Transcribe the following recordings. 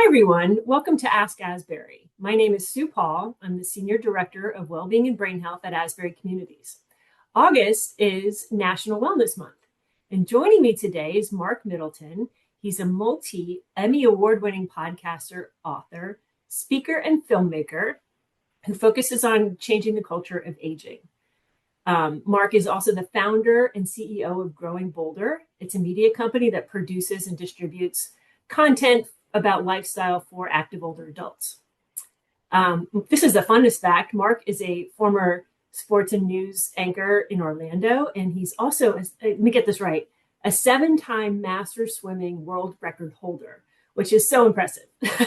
Hi, everyone. Welcome to Ask Asbury. My name is Sue Paul. I'm the Senior Director of Wellbeing and Brain Health at Asbury Communities. August is National Wellness Month. And joining me today is Marc Middleton. He's a multi-Emmy award-winning podcaster, author, speaker, and filmmaker who focuses on changing the culture of aging. Marc is also the founder and CEO of Growing Bolder. It's a media company that produces and distributes content about lifestyle for active older adults. This is the funnest fact. Marc is a former sports and news anchor in Orlando, and he's also, let me get this right, a 7-time master swimming world record holder, which is so impressive.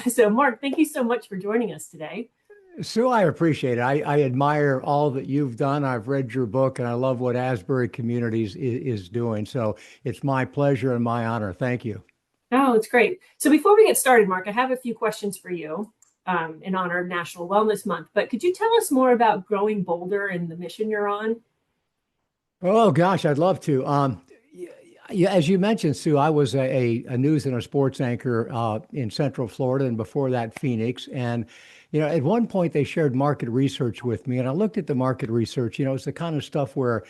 So Marc, thank you so much for joining us today. Sue, I appreciate it. I admire all that you've done. I've read your book, and I love what Asbury Communities is doing. So it's my pleasure and my honor. Thank you. Oh, it's great. So before we get started, Marc, I have a few questions for you in honor of National Wellness Month. But could you tell us more about Growing Bolder and the mission you're on? Oh, gosh, I'd love to. As you mentioned, Sue, I was a news and a sports anchor in Central Florida, and before that, Phoenix. And at one point, they shared market research with me, and I looked at the market research. It's the kind of stuff where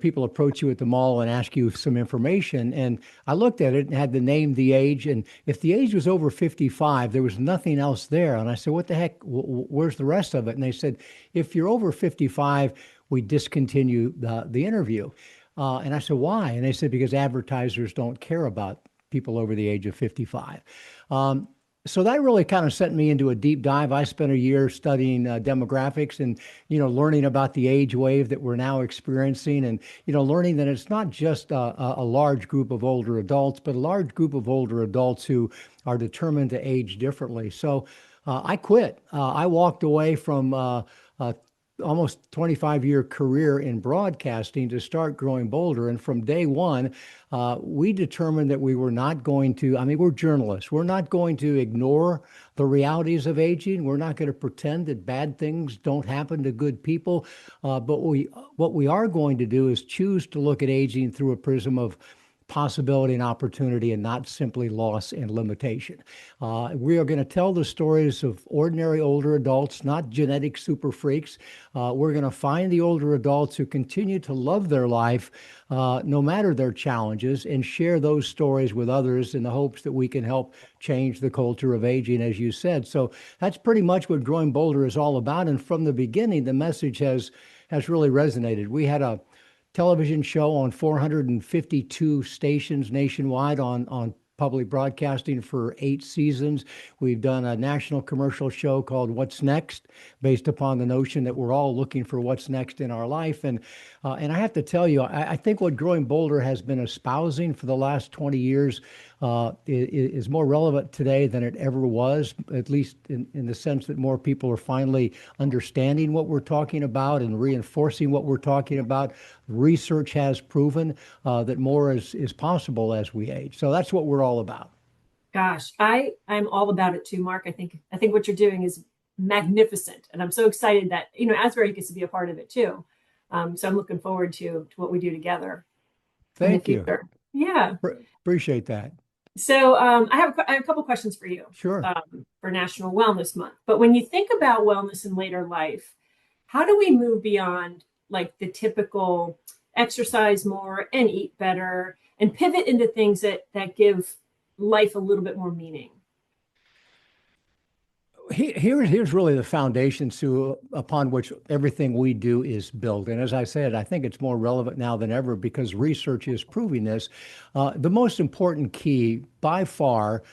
people approach you at the mall and ask you some information. And I looked at it and had the name, the age. And if the age was over 55, there was nothing else there. And I said, what the heck? Where's the rest of it? And they said, if you're over 55, we discontinue the interview. And I said, why? And they said, because advertisers don't care about people over the age of 55. So that really kind of sent me into a deep dive. I spent a year studying demographics and, learning about the age wave that we're now experiencing and, learning that it's not just a large group of older adults, but a large group of older adults who are determined to age differently. So I quit. I walked away from almost 25-year career in broadcasting to start Growing Bolder. And from day one, we determined that we were not going to, we're journalists. We're not going to ignore the realities of aging. We're not going to pretend that bad things don't happen to good people. But what we are going to do is choose to look at aging through a prism of possibility and opportunity and not simply loss and limitation. We are going to tell the stories of ordinary older adults, not genetic super freaks. We're going to find the older adults who continue to love their life no matter their challenges and share those stories with others in the hopes that we can help change the culture of aging, as you said. So that's pretty much what Growing Bolder is all about. And from the beginning, the message has really resonated. We had a television show on 452 stations nationwide on public broadcasting for 8 seasons. We've done a national commercial show called What's Next, based upon the notion that we're all looking for what's next in our life. And I have to tell you, I think what Growing Bolder has been espousing for the last 20 years is more relevant today than it ever was, at least in the sense that more people are finally understanding what we're talking about and reinforcing what we're talking about. Research has proven that more is possible as we age. So that's what we're all about. Gosh, I'm all about it too, Marc. I think what you're doing is magnificent, and I'm so excited that Asbury gets to be a part of it too. So I'm looking forward to what we do together. Thank you. Yeah, appreciate that. So I have a couple questions for you. Sure. For National Wellness Month. But when you think about wellness in later life, how do we move beyond like the typical exercise more and eat better and pivot into things that give life a little bit more meaning? Here's really the foundation, Sue, upon which everything we do is built. And as I said, I think it's more relevant now than ever because research is proving this. The most important key by far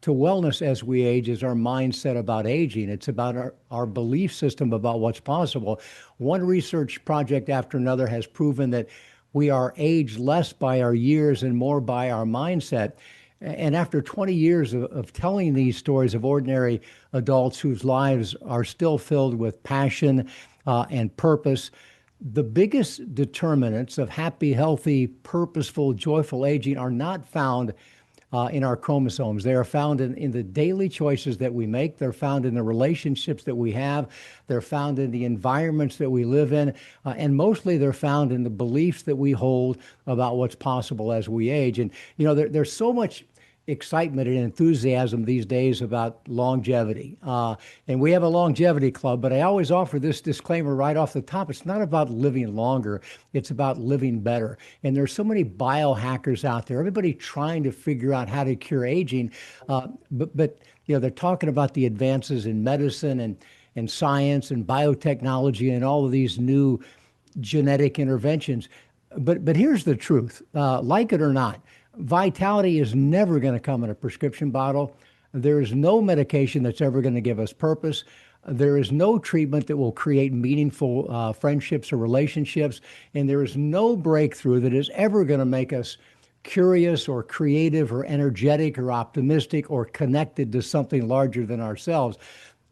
to wellness as we age is our mindset about aging. It's about our belief system about what's possible. One research project after another has proven that we are aged less by our years and more by our mindset. And after 20 years of telling these stories of ordinary adults whose lives are still filled with passion and purpose, the biggest determinants of happy, healthy, purposeful, joyful aging are not found in our chromosomes. They are found in the daily choices that we make. They're found in the relationships that we have. They're found in the environments that we live in. And mostly they're found in the beliefs that we hold about what's possible as we age. And, there's so much excitement and enthusiasm these days about longevity. And we have a longevity club, but I always offer this disclaimer right off the top. It's not about living longer, it's about living better. And there's so many biohackers out there, everybody trying to figure out how to cure aging. But they're talking about the advances in medicine and science and biotechnology and all of these new genetic interventions. But here's the truth, like it or not, vitality is never going to come in a prescription bottle. There is no medication that's ever going to give us purpose. There is no treatment that will create meaningful friendships or relationships. And there is no breakthrough that is ever going to make us curious or creative or energetic or optimistic or connected to something larger than ourselves.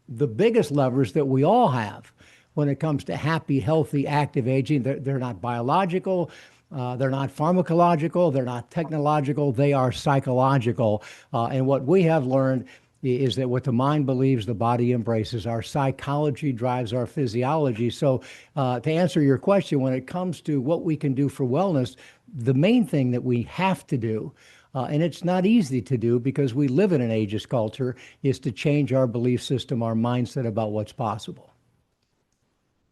The biggest levers that we all have when it comes to happy, healthy, active aging, they're not biological, they're not pharmacological, they're not technological, they are psychological. And what we have learned is that what the mind believes, the body embraces. Our psychology drives our physiology. So to answer your question, when it comes to what we can do for wellness, the main thing that we have to do, and it's not easy to do because we live in an ageist culture, is to change our belief system, our mindset about what's possible.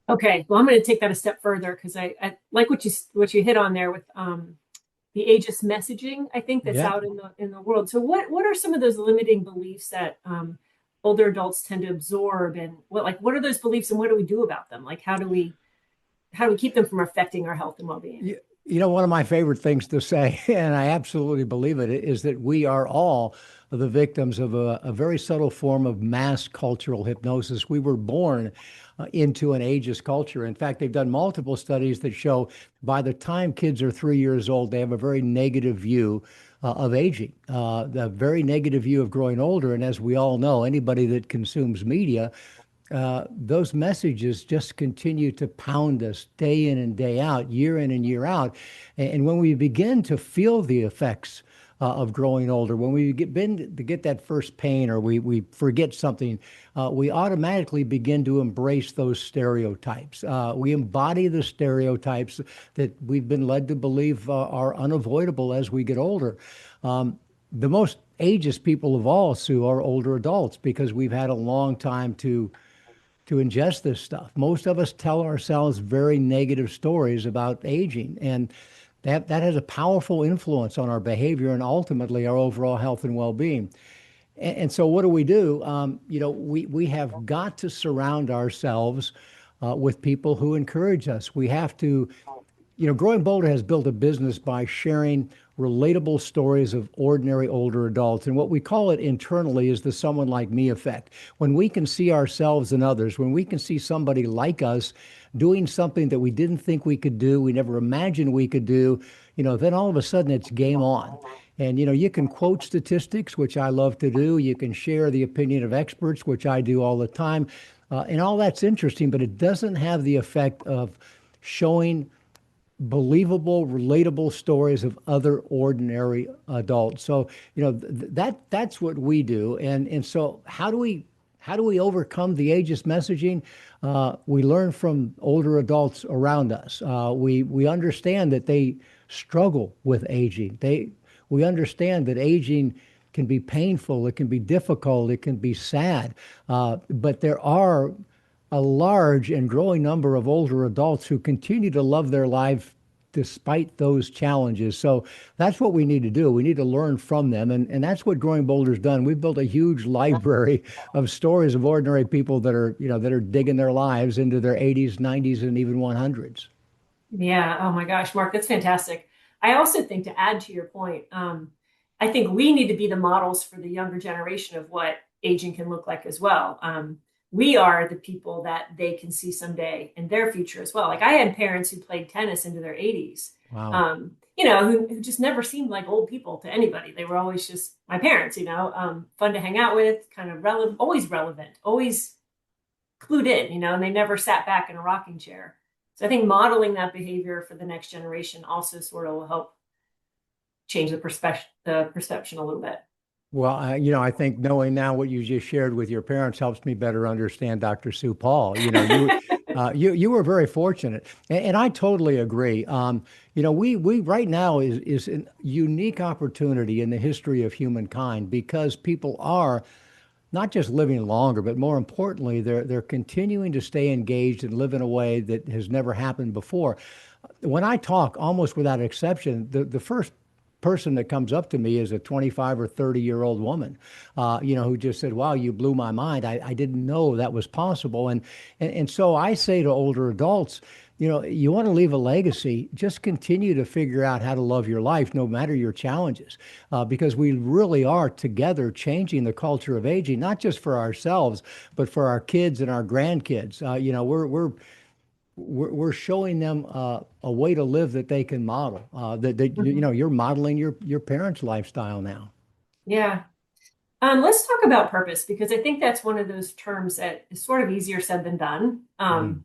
Okay, well, I'm going to take that a step further because I like what you hit on there with the ageist messaging. I think that's Yeah. out in the world. So what are some of those limiting beliefs that older adults tend to absorb, and what are those beliefs, and what do we do about them? Like how do we keep them from affecting our health and well-being? One of my favorite things to say, and I absolutely believe it, is that we are all the victims of a very subtle form of mass cultural hypnosis. We were born into an ageist culture. In fact, they've done multiple studies that show by the time kids are 3 years old, they have a very negative view of aging, a very negative view of growing older. And as we all know, anybody that consumes media, those messages just continue to pound us day in and day out, year in and year out. And when we begin to feel the effects of growing older, when we begin to get that first pain or we forget something, we automatically begin to embrace those stereotypes. We embody the stereotypes that we've been led to believe are unavoidable as we get older. The most ageist people of all, Sue, are older adults because we've had a long time to ingest this stuff. Most of us tell ourselves very negative stories about aging, and that has a powerful influence on our behavior and ultimately our overall health and well-being. And so what do? We have got to surround ourselves with people who encourage us. We have to, Growing Boulder has built a business by sharing relatable stories of ordinary older adults. And what we call it internally is the someone like me effect. When we can see ourselves in others, when we can see somebody like us doing something that we didn't think we could do, we never imagined we could do, then all of a sudden it's game on. And you can quote statistics, which I love to do. You can share the opinion of experts, which I do all the time. And all that's interesting, but it doesn't have the effect of showing believable, relatable stories of other ordinary adults. So, that's what we do. And so how do we overcome the ageist messaging? We learn from older adults around us. We understand that they struggle with aging. We understand that aging can be painful, it can be difficult, it can be sad. But there are a large and growing number of older adults who continue to love their life despite those challenges. So that's what we need to do. We need to learn from them. And that's what Growing Boulder's done. We've built a huge library of stories of ordinary people that are digging their lives into their 80s, 90s, and even 100s. Yeah. Oh my gosh, Mark, that's fantastic. I also think to add to your point, I think we need to be the models for the younger generation of what aging can look like as well. We are the people that they can see someday in their future as well. Like I had parents who played tennis into their 80s, Wow. who just never seemed like old people to anybody. They were always just my parents, fun to hang out with, kind of relevant, always clued in, and they never sat back in a rocking chair. So I think modeling that behavior for the next generation also sort of will help change the perception a little bit. Well, I think knowing now what you just shared with your parents helps me better understand Dr. Sue Paul. You were very fortunate, and I totally agree. We right now is a unique opportunity in the history of humankind because people are not just living longer, but more importantly, they're continuing to stay engaged and live in a way that has never happened before. When I talk, almost without exception, the first person that comes up to me is a 25 or 30-year-old woman, who just said, "Wow, you blew my mind. I didn't know that was possible." And so I say to older adults, you want to leave a legacy, just continue to figure out how to love your life, no matter your challenges, because we really are together changing the culture of aging, not just for ourselves, but for our kids and our grandkids. We're showing them a way to live that they can model. Mhm. You're modeling your parents' lifestyle now. Yeah. Let's talk about purpose because I think that's one of those terms that is sort of easier said than done Mm.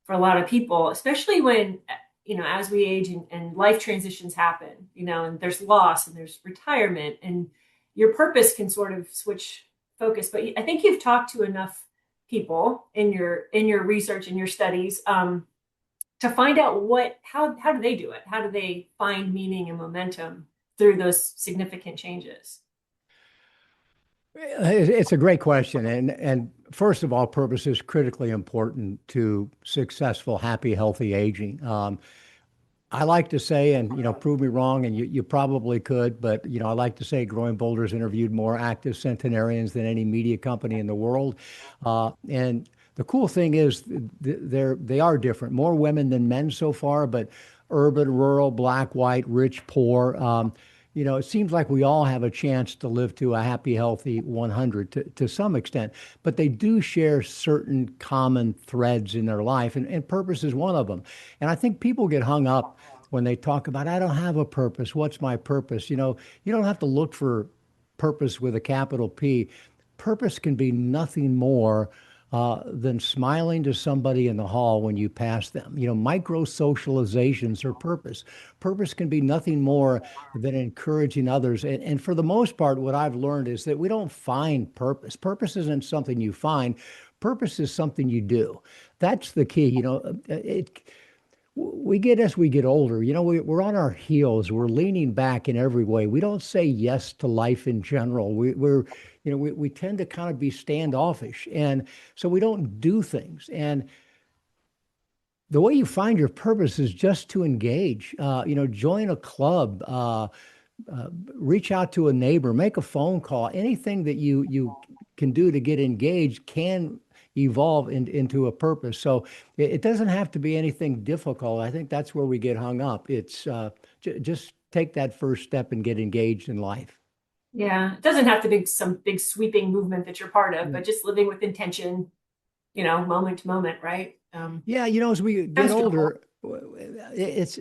for a lot of people, especially when, as we age and life transitions happen, and there's loss and there's retirement and your purpose can sort of switch focus. But I think you've talked to enough people in your research and your studies to find out how do they do it? How do they find meaning and momentum through those significant changes? It's a great question, and first of all, purpose is critically important to successful, happy, healthy aging. I like to say, and prove me wrong, and you probably could, but I like to say Growing Boulder's interviewed more active centenarians than any media company in the world. And the cool thing is they are different, more women than men so far, but urban, rural, black, white, rich, poor. It seems like we all have a chance to live to a happy, healthy 100 to some extent, but they do share certain common threads in their life, and purpose is one of them. And I think people get hung up when they talk about, I don't have a purpose. What's my purpose? You don't have to look for purpose with a capital P. Purpose can be nothing more than smiling to somebody in the hall when you pass them. Micro socializations are purpose. Purpose can be nothing more than encouraging others. And for the most part, what I've learned is that we don't find purpose. Purpose isn't something you find. Purpose is something you do. That's the key. We get as we get older, we're on our heels. We're leaning back in every way. We don't say yes to life in general. We tend to kind of be standoffish, and so we don't do things. And the way you find your purpose is just to engage. Join a club, reach out to a neighbor, make a phone call. Anything that you can do to get engaged can evolve into a purpose. So it doesn't have to be anything difficult. I think that's where we get hung up. It's just take that first step and get engaged in life. Yeah, it doesn't have to be some big sweeping movement that you're part of, Yeah. but just living with intention, moment to moment, right? Yeah, as we get Sounds doable. older, it's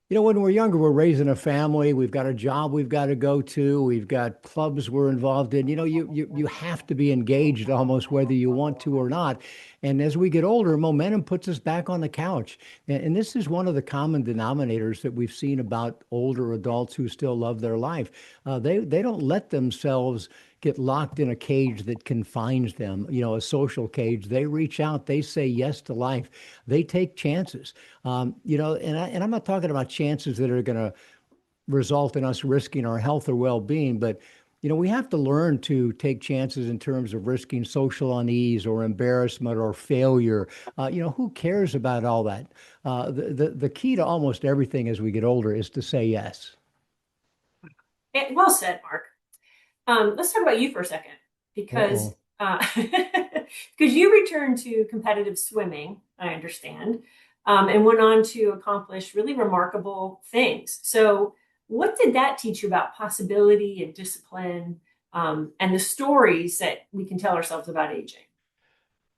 when we're younger, we're raising a family. We've got a job we've got to go to. We've got clubs we're involved in. You have to be engaged almost whether you want to or not. And as we get older, momentum puts us back on the couch. And this is one of the common denominators that we've seen about older adults who still love their life. They don't let themselves get locked in a cage that confines them, a social cage. They reach out, they say yes to life, they take chances. And I'm not talking about chances that are going to result in us risking our health or well-being, but we have to learn to take chances in terms of risking social unease or embarrassment or failure. Who cares about all that? The key to almost everything as we get older is to say yes. Well said, Mark. Let's talk about you for a second because Uh-oh. because you returned to competitive swimming, I understand, and went on to accomplish really remarkable things. So, what did that teach you about possibility and discipline, and the stories that we can tell ourselves about aging?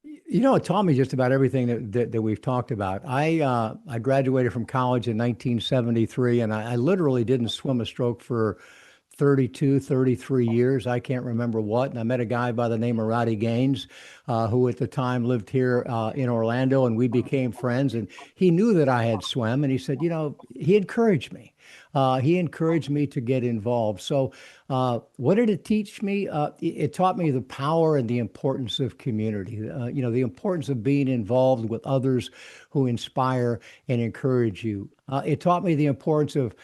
It taught me just about everything that we've talked about. I graduated from college in 1973, and I literally didn't swim a stroke for 32, 33 years. I can't remember what. And I met a guy by the name of Roddy Gaines, who at the time lived here in Orlando, and we became friends. And he knew that I had swam, and he said, he encouraged me. He encouraged me to get involved. So, what did it teach me? It taught me the power and the importance of community. The importance of being involved with others who inspire and encourage you. It taught me the importance of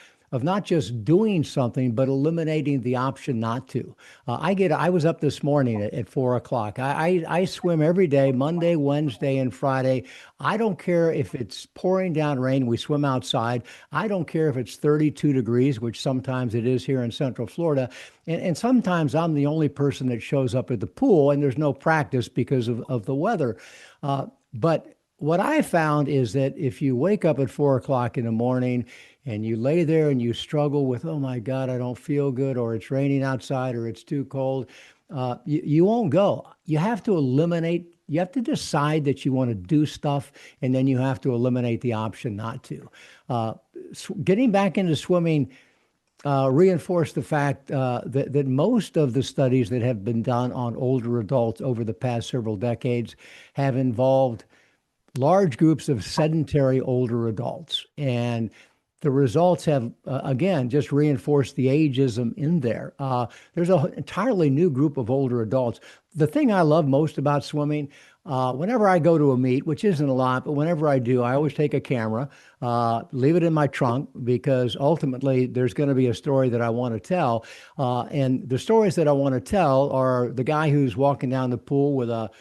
not just doing something, but eliminating the option not to. I was up this morning at 4 o'clock. I swim every day, Monday, Wednesday, and Friday. I don't care if it's pouring down rain, we swim outside. I don't care if it's 32 degrees, which sometimes it is here in Central Florida. And sometimes I'm the only person that shows up at the pool and there's no practice because of the weather. But what I found is that if you wake up at 4 o'clock in the morning and you lay there and you struggle with, oh my God, I don't feel good, or it's raining outside, or it's too cold, you won't go. You have to decide that you want to do stuff, and then you have to eliminate the option not to. Getting back into swimming reinforced the fact that most of the studies that have been done on older adults over the past several decades have involved large groups of sedentary older adults. And the results have, again, just reinforced the ageism in there. There's an entirely new group of older adults. The thing I love most about swimming, whenever I go to a meet, which isn't a lot, but whenever I do, I always take a camera, leave it in my trunk, because ultimately there's going to be a story that I want to tell. And the stories that I want to tell are the guy who's walking down the pool with a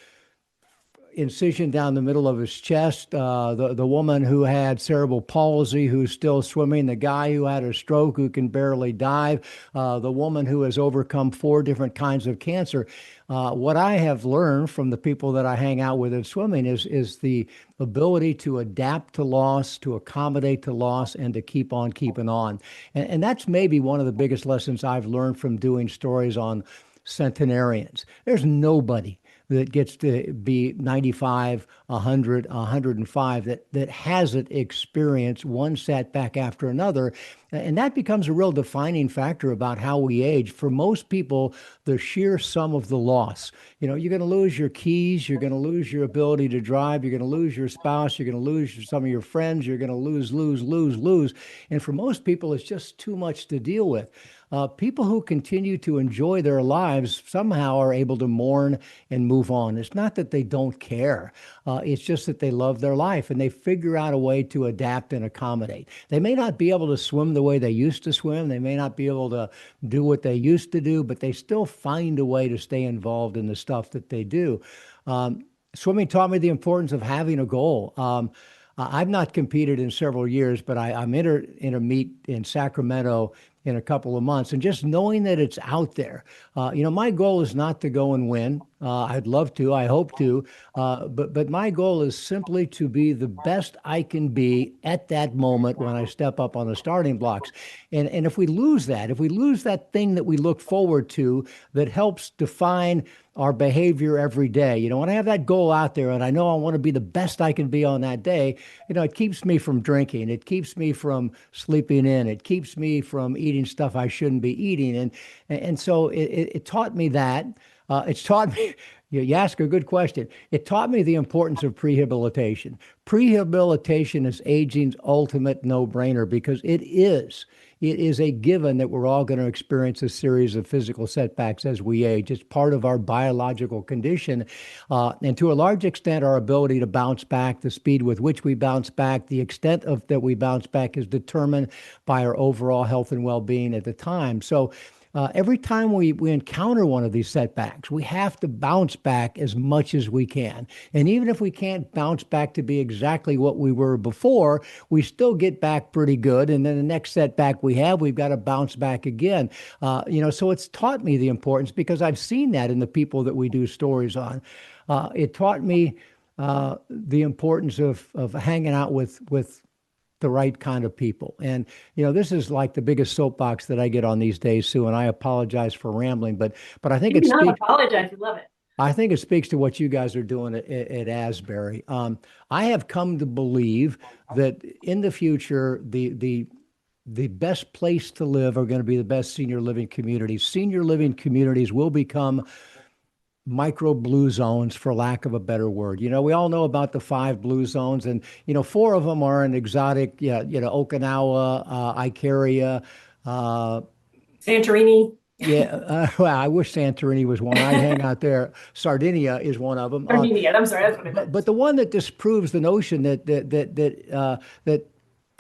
incision down the middle of his chest, the woman who had cerebral palsy who's still swimming, the guy who had a stroke who can barely dive, the woman who has overcome 4 different kinds of cancer. What I have learned from the people that I hang out with in swimming is the ability to adapt to loss, to accommodate to loss, and to keep on keeping on. And that's maybe one of the biggest lessons I've learned from doing stories on centenarians. There's nobody that gets to be 95, 100, 105 that hasn't experienced one setback after another. And that becomes a real defining factor about how we age. For most people, the sheer sum of the loss. You're going to lose your keys, you're going to lose your ability to drive, you're going to lose your spouse, you're going to lose some of your friends, you're going to lose. And for most people, it's just too much to deal with. People who continue to enjoy their lives somehow are able to mourn and move on. It's not that they don't care. It's just that they love their life and they figure out a way to adapt and accommodate. They may not be able to swim the way they used to swim. They may not be able to do what they used to do, but they still find a way to stay involved in the stuff that they do. Swimming taught me the importance of having a goal. I've not competed in several years, but I'm in a meet in Sacramento in a couple of months. And just knowing that it's out there, my goal is not to go and win. I'd love to, I hope to, but my goal is simply to be the best I can be at that moment when I step up on the starting blocks. And if we lose that thing that we look forward to that helps define our behavior every day. When I have that goal out there and I know I want to be the best I can be on that day, it keeps me from drinking. It keeps me from sleeping in. It keeps me from eating stuff I shouldn't be eating. And so it taught me that. It's taught me, you ask a good question. It taught me the importance of prehabilitation. Prehabilitation is aging's ultimate no-brainer because it is a given that we're all going to experience a series of physical setbacks as we age. It's part of our biological condition. And to a large extent, our ability to bounce back, the speed with which we bounce back, the extent of that we bounce back is determined by our overall health and well-being at the time. So every time we encounter one of these setbacks, we have to bounce back as much as we can. And even if we can't bounce back to be exactly what we were before, we still get back pretty good. And then the next setback we've got to bounce back again. So it's taught me the importance because I've seen that in the people that we do stories on. It taught me the importance of hanging out with the right kind of people. And, this is like the biggest soapbox that I get on these days, Sue, and I apologize for rambling, but I think You do not apologize. You love it. I think it speaks to what you guys are doing at Asbury. I have come to believe that in the future, the best place to live are going to be the best senior living communities. Senior living communities will become micro blue zones, for lack of a better word. We all know about the five blue zones, and four of them are in exotic, yeah, Okinawa, Icaria, uh, Santorini, yeah. Well, I wish Santorini was one. I'd hang out there. Sardinia is one of them. Sardinia. I'm sorry, that's what I meant. But the one that disproves the notion that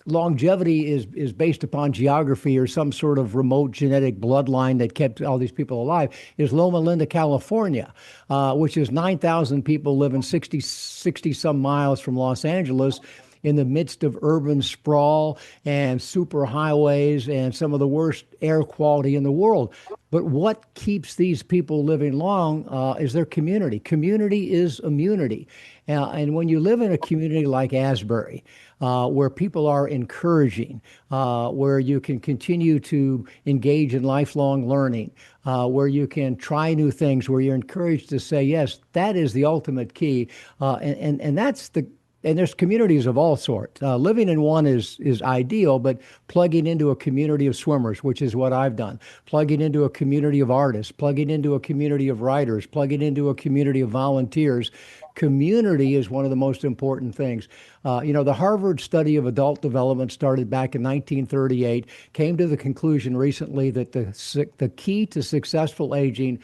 longevity is based upon geography or some sort of remote genetic bloodline that kept all these people alive is Loma Linda, California, which is 9,000 people living 60 some miles from Los Angeles in the midst of urban sprawl and super highways and some of the worst air quality in the world. But what keeps these people living long is their community. Community is immunity. And when you live in a community like Asbury, where people are encouraging, where you can continue to engage in lifelong learning, where you can try new things, where you're encouraged to say yes, that is the ultimate key. And that's the and there's communities of all sorts. Living in one is ideal, but plugging into a community of swimmers, which is what I've done, plugging into a community of artists, plugging into a community of writers, plugging into a community of volunteers. Community is one of the most important things. The Harvard study of adult development started back in 1938, came to the conclusion recently that the key to successful aging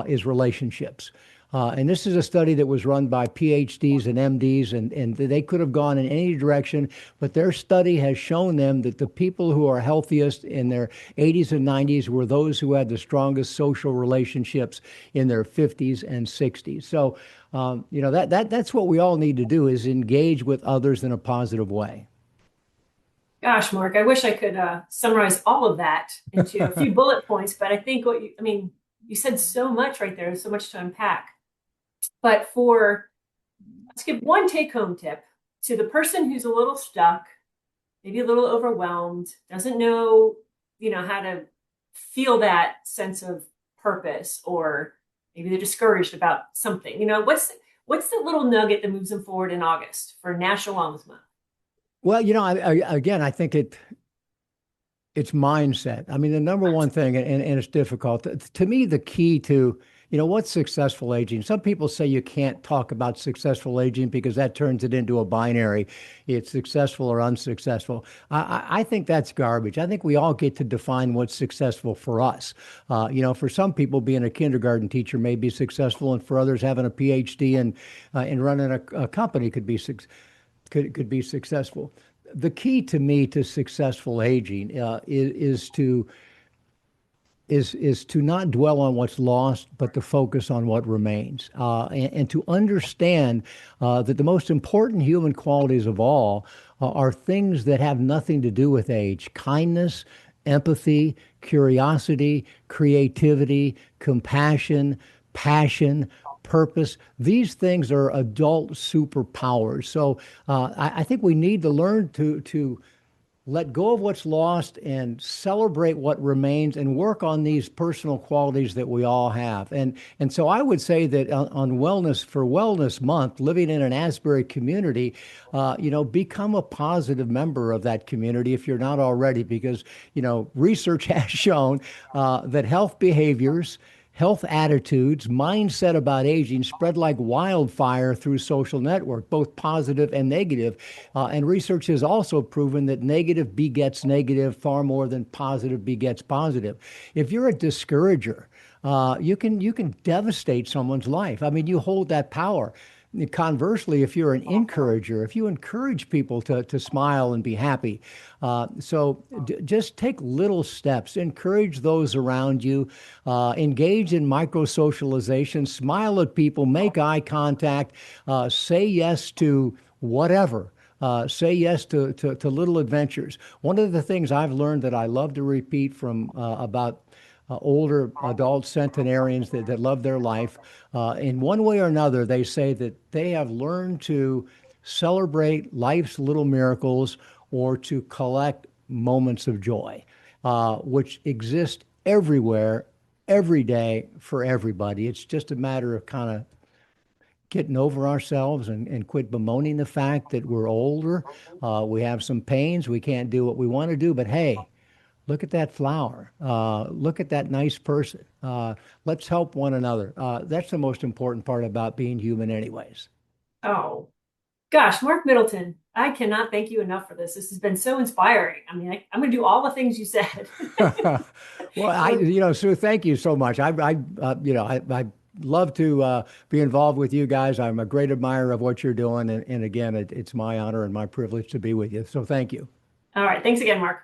is relationships. And this is a study that was run by PhDs and MDs, and they could have gone in any direction, but their study has shown them that the people who are healthiest in their 80s and 90s were those who had the strongest social relationships in their 50s and 60s. So, that's what we all need to do is engage with others in a positive way. Gosh, Mark, I wish I could summarize all of that into a few bullet points, but I think I mean, you said so much right there, so much to unpack. But let's give one take home tip to the person who's a little stuck, maybe a little overwhelmed, doesn't know, how to feel that sense of purpose, or maybe they're discouraged about something. What's the little nugget that moves them forward in August for National Wellness Month? Well, again, I think it's mindset. I mean, the number one thing, and it's difficult. To me, the key to, what's successful aging? Some people say you can't talk about successful aging because that turns it into a binary. It's successful or unsuccessful. I think that's garbage. I think we all get to define what's successful for us. For some people, being a kindergarten teacher may be successful, and for others, having a PhD and running a company could be successful. The key to me to successful aging is to not dwell on what's lost, but to focus on what remains, and to understand that the most important human qualities of all are things that have nothing to do with age: kindness, empathy, curiosity, creativity, compassion, passion, purpose. These things are adult superpowers. So I think we need to learn to let go of what's lost and celebrate what remains and work on these personal qualities that we all have. And so I would say that on Wellness for Wellness Month, living in an Asbury community, become a positive member of that community if you're not already, because, research has shown that health behaviors, health attitudes, mindset about aging spread like wildfire through social network, both positive and negative. And research has also proven that negative begets negative far more than positive begets positive. If you're a discourager, you can devastate someone's life. I mean, you hold that power. Conversely, if you're an encourager, if you encourage people to smile and be happy, just take little steps, encourage those around you, engage in micro socialization, smile at people, make eye contact, say yes to whatever. Say yes to little adventures. One of the things I've learned that I love to repeat from about older adult centenarians that love their life. In one way or another, they say that they have learned to celebrate life's little miracles or to collect moments of joy, which exist everywhere, every day for everybody. It's just a matter of kind of getting over ourselves and quit bemoaning the fact that we're older. We have some pains. We can't do what we want to do, but hey, look at that flower. Look at that nice person. Let's help one another. That's the most important part about being human, anyways. Oh, gosh, Marc Middleton, I cannot thank you enough for this. This has been so inspiring. I mean, I'm going to do all the things you said. Well, So, Sue, thank you so much. I love to be involved with you guys. I'm a great admirer of what you're doing, and again, it's my honor and my privilege to be with you. So, thank you. all right. Thanks again, Mark.